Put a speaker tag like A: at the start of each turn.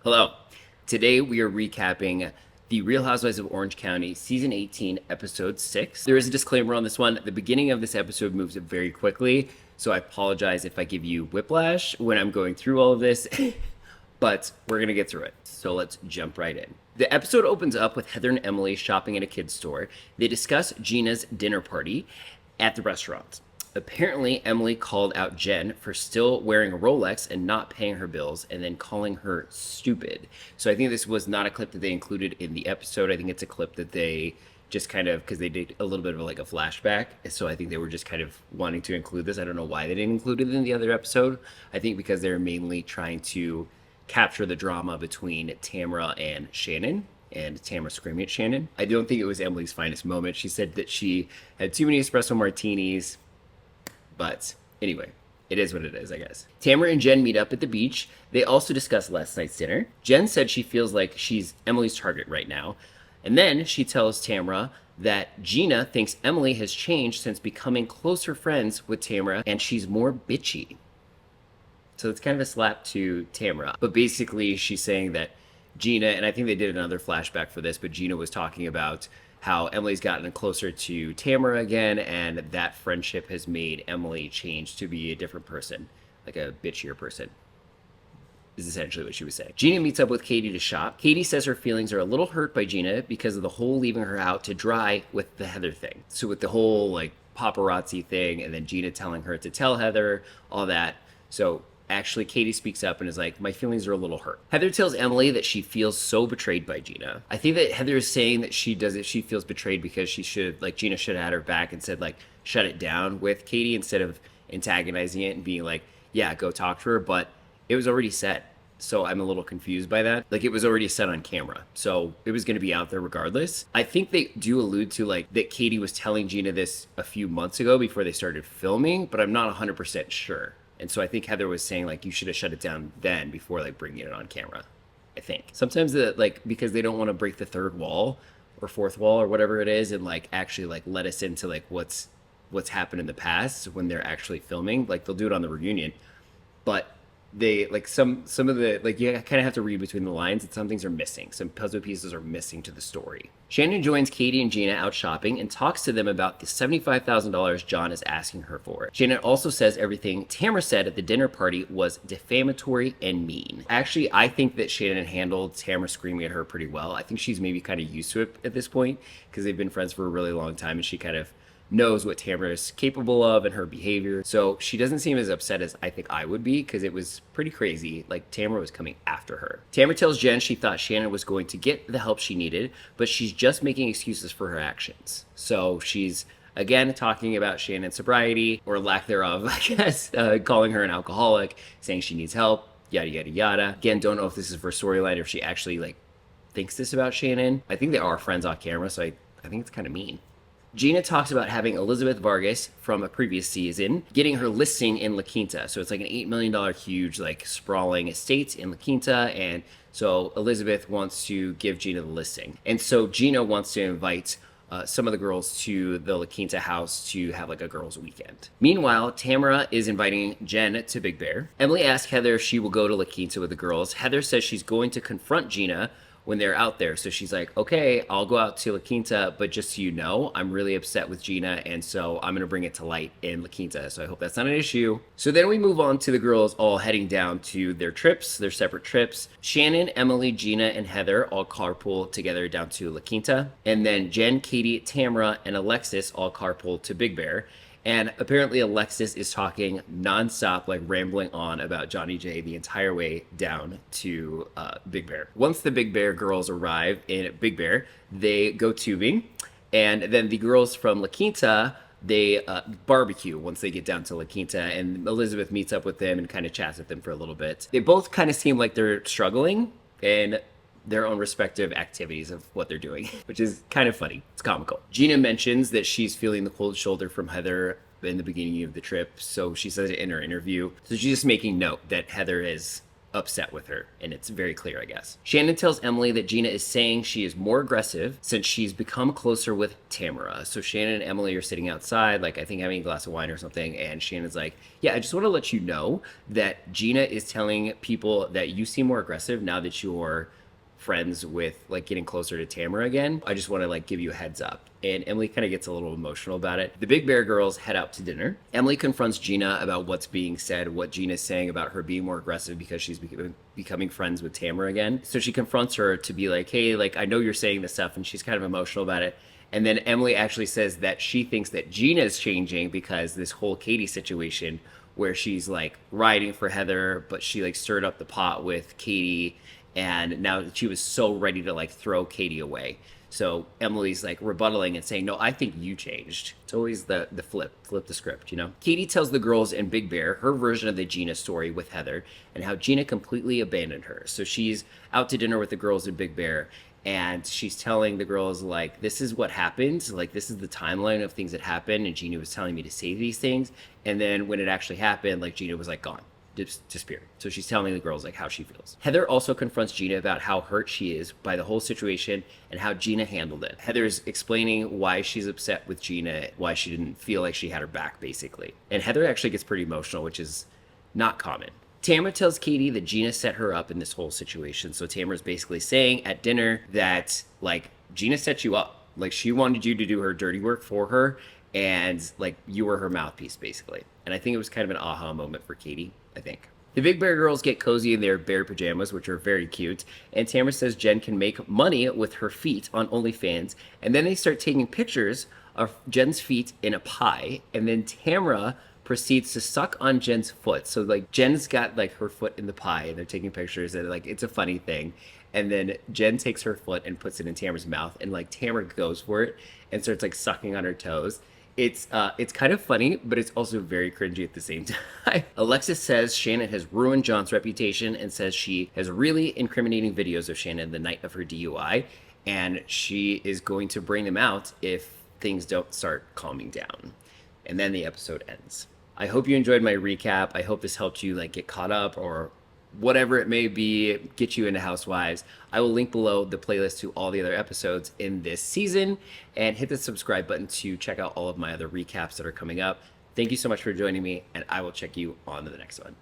A: Hello. Today we are recapping the Real Housewives of Orange County, Season 18, Episode 6. There is a disclaimer on this one. The beginning of this episode moves very quickly, so I apologize if I give you whiplash when I'm going through all of this, but we're going to get through it. So let's jump right in. The episode opens up with Heather and Emily shopping at a kid's store. They discuss Gina's dinner party at the restaurant. Apparently, Emily called out Jen for still wearing a Rolex and not paying her bills and then calling her stupid. So I think this was not a clip that they included in the episode. I think it's a clip that they just kind of, because they did a little bit of like a flashback. So I think they were just kind of wanting to include this. I don't know why they didn't include it in the other episode. I think because they're mainly trying to capture the drama between Tamra and Shannon, and Tamra screaming at Shannon. I don't think it was Emily's finest moment. She said that she had too many espresso martinis. But anyway, it is what it is, I guess. Tamara and Jen meet up at the beach. They also discuss last night's dinner. Jen said she feels like she's Emily's target right now. And then she tells Tamara that Gina thinks Emily has changed since becoming closer friends with Tamara and she's more bitchy. So it's kind of a slap to Tamara. But basically, she's saying that Gina, and I think they did another flashback for this, but Gina was talking about how Emily's gotten closer to Tamara again, and that friendship has made Emily change to be a different person, like a bitchier person, is essentially what she was saying. Gina meets up with Katie to shop. Katie says her feelings are a little hurt by Gina because of the whole leaving her out to dry with the Heather thing. So with the whole like paparazzi thing, and then Gina telling her to tell Heather, all that. So actually, Katie speaks up and is like, my feelings are a little hurt. Heather tells Emily that she feels so betrayed by Gina. I think that Heather is saying that she feels betrayed because Gina should have had her back and said, like, shut it down with Katie instead of antagonizing it and being like, yeah, go talk to her. But it was already said. So I'm a little confused by that. Like, it was already said on camera. So it was going to be out there regardless. I think they do allude to, like, that Katie was telling Gina this a few months ago before they started filming, but I'm not 100% sure. And so I think Heather was saying, like, you should have shut it down then before, like, bringing it on camera. I think. Sometimes, because they don't want to break the third wall or fourth wall or whatever it is and, like, actually, like, let us into, like, what's happened in the past when they're actually filming. Like, they'll do it on the reunion. But they, like, some of the, like, you kind of have to read between the lines and some things are missing. Some puzzle pieces are missing to the story. Shannon joins Katie and Gina out shopping and talks to them about the $75,000 John is asking her for. Shannon also says everything Tamara said at the dinner party was defamatory and mean. Actually, I think that Shannon handled Tamara screaming at her pretty well. I think she's maybe kind of used to it at this point because they've been friends for a really long time and she kind of knows what Tamara is capable of and her behavior. So she doesn't seem as upset as I think I would be because it was pretty crazy. Like, Tamara was coming after her. Tamara tells Jen she thought Shannon was going to get the help she needed, but she's just making excuses for her actions. So she's again talking about Shannon's sobriety or lack thereof, I guess, calling her an alcoholic, saying she needs help, yada, yada, yada. Again, don't know if this is for storyline or if she actually, like, thinks this about Shannon. I think they are friends off camera, so I think it's kind of mean. Gina talks about having Elizabeth Vargas from a previous season getting her listing in La Quinta. So it's like an $8 million huge, like, sprawling estate in La Quinta. And so Elizabeth wants to give Gina the listing. And so Gina wants to invite some of the girls to the La Quinta house to have like a girls' weekend. Meanwhile, Tamara is inviting Jen to Big Bear. Emily asks Heather if she will go to La Quinta with the girls. Heather says she's going to confront Gina when they're out there. So she's like, okay, I'll go out to La Quinta, but just so you know, I'm really upset with Gina, and so I'm going to bring it to light in La Quinta. So I hope that's not an issue. So then we move on to the girls all heading down to their trips, their separate trips. Shannon, Emily, Gina, and Heather all carpool together down to La Quinta. And then Jen, Katie, Tamara, and Alexis all carpool to Big Bear. And apparently Alexis is talking nonstop, like rambling on about Johnny J the entire way down to Big Bear. Once the Big Bear girls arrive in Big Bear, they go tubing. And then the girls from La Quinta, they barbecue once they get down to La Quinta. And Elizabeth meets up with them and kind of chats with them for a little bit. They both kind of seem like they're struggling and their own respective activities of what they're doing, which is kind of funny. It's comical. Gina mentions that she's feeling the cold shoulder from Heather in the beginning of the trip. So she says it in her interview. So she's just making note that Heather is upset with her, and it's very clear, I guess. Shannon tells Emily that Gina is saying she is more aggressive since she's become closer with Tamara. So Shannon and Emily are sitting outside, like I think having a glass of wine or something, and Shannon's like, yeah, I just want to let you know that Gina is telling people that you seem more aggressive now that you're friends with like getting closer to Tamara again. I just want to like give you a heads up. And Emily kind of gets a little emotional about it. The Big Bear girls head out to dinner. Emily confronts Gina about what's being said, what Gina's saying about her being more aggressive because she's becoming friends with Tamara again. So she confronts her to be like, hey, like I know you're saying this stuff, and she's kind of emotional about it. And then Emily actually says that she thinks that Gina's changing because this whole Katie situation where she's like riding for Heather, but she like stirred up the pot with Katie, and now she was so ready to like throw Katie away. So Emily's like rebuttaling and saying, no, I think you changed. It's always the flip the script, you know? Katie tells the girls in Big Bear her version of the Gina story with Heather and how Gina completely abandoned her. So she's out to dinner with the girls in Big Bear, and she's telling the girls like, this is what happened, like this is the timeline of things that happened, and Gina was telling me to say these things, and then when it actually happened, like Gina was like gone, disappeared. So she's telling the girls like how she feels. Heather also confronts Gina about how hurt she is by the whole situation and how Gina handled it. Heather's explaining why she's upset with Gina, why she didn't feel like she had her back basically, and Heather actually gets pretty emotional, which is not common. Tamara tells Katie that Gina set her up in this whole situation. So Tamara's basically saying at dinner that like Gina set you up. Like she wanted you to do her dirty work for her, and like you were her mouthpiece basically. And I think it was kind of an aha moment for Katie, I think. The Big Bear girls get cozy in their bear pajamas, which are very cute, and Tamara says Jen can make money with her feet on OnlyFans, and then they start taking pictures of Jen's feet in a pie, and then Tamara proceeds to suck on Jen's foot. So like Jen's got like her foot in the pie, and they're taking pictures, and like it's a funny thing. And then Jen takes her foot and puts it in Tamara's mouth, and like Tamara goes for it and starts like sucking on her toes. It's kind of funny, but it's also very cringy at the same time. Alexis says Shannon has ruined John's reputation and says she has really incriminating videos of Shannon the night of her DUI, and she is going to bring them out if things don't start calming down. And then the episode ends. I hope you enjoyed my recap. I hope this helped you like get caught up or whatever it may be, get you into Housewives. I will link below the playlist to all the other episodes in this season, and hit the subscribe button to check out all of my other recaps that are coming up. Thank you so much for joining me, and I will check you on to the next one.